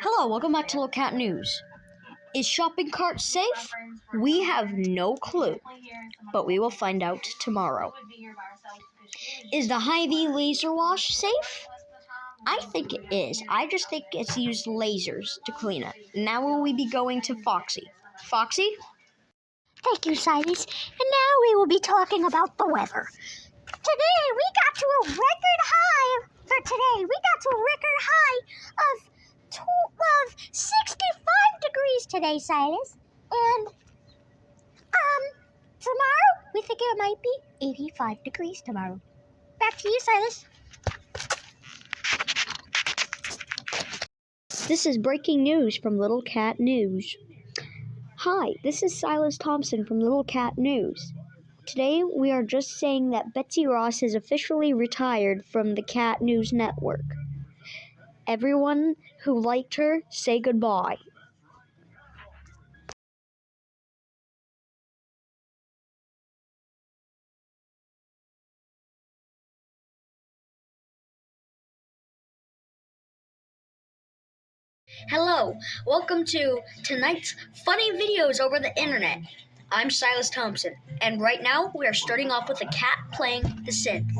Hello, welcome back to Little Cat News. Is shopping cart safe? We have no clue, but we will find out tomorrow. Is the Hy-Vee laser wash safe? I think it is. I just think it's used lasers to clean it. Now will we be going to Foxy? Foxy? Thank you, Silas. And now we will be talking about the weather. Today we got to a record high. For today, we got to a record high of 65 degrees today, Silas. And tomorrow we think it might be 85 degrees tomorrow. Back to you, Silas. This is breaking news from Little Cat News. Hi, this is Silas Thompson from Little Cat News. Today we are just saying that Betsy Ross has officially retired from the Cat News Network. Everyone who liked her, say goodbye. Hello, welcome to tonight's funny videos over the internet. I'm Silas Thompson, and right now we are starting off with a cat playing the synth.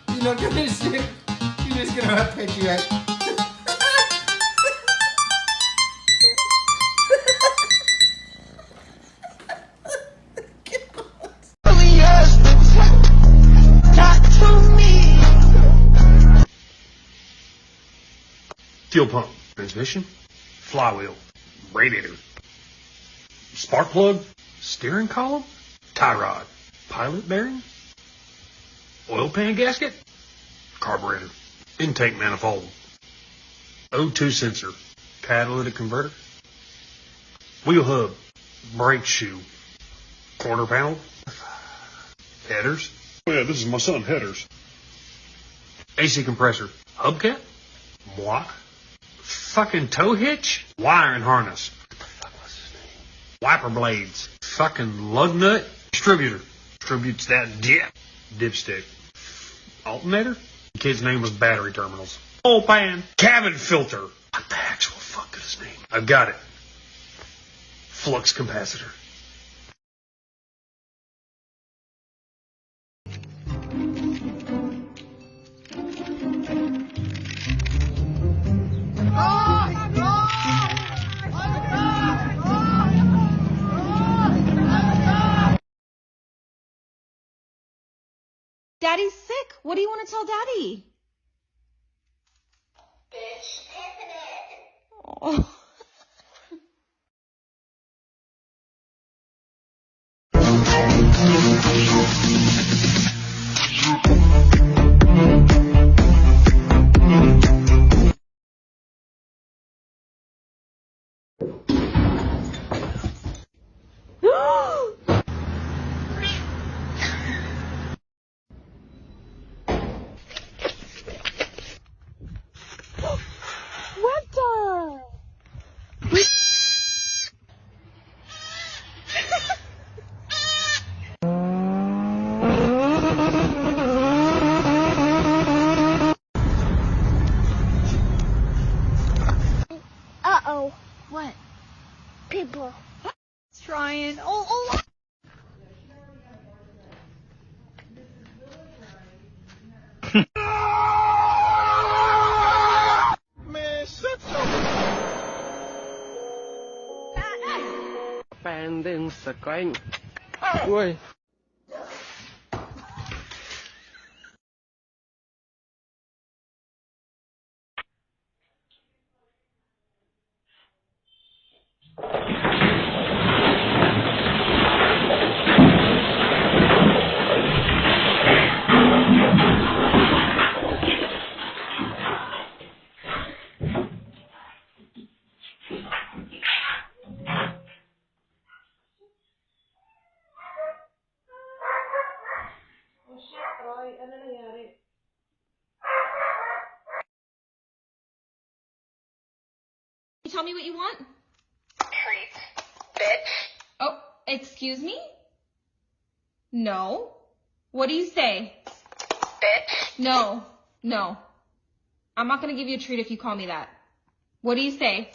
You're not gonna shift. You're just gonna arpeggiate. Fuel pump, transmission, flywheel, radiator, spark plug, steering column, tie rod, pilot bearing, oil pan gasket, carburetor, intake manifold, O2 sensor, catalytic converter, wheel hub, brake shoe, quarter panel, headers. Oh yeah, this is my son, headers. AC compressor, hubcap, block, fucking tow hitch, wiring harness. What the fuck was his name? Wiper blades, fucking lug nut, distributor. Distributes that dipstick. Alternator? The kid's name was battery terminals. Oil pan, cabin filter. What the actual fuck is his name? I've got it. Flux capacitor. Daddy's sick. What do you want to tell Daddy? Bitch, Oh. What the? Uh-oh. What? People. It's trying. Oh. Pending sequence. Ui. You tell me what you want? Treats, bitch. Oh, excuse me? No. What do you say? Bitch. No. I'm not gonna give you a treat if you call me that. What do you say?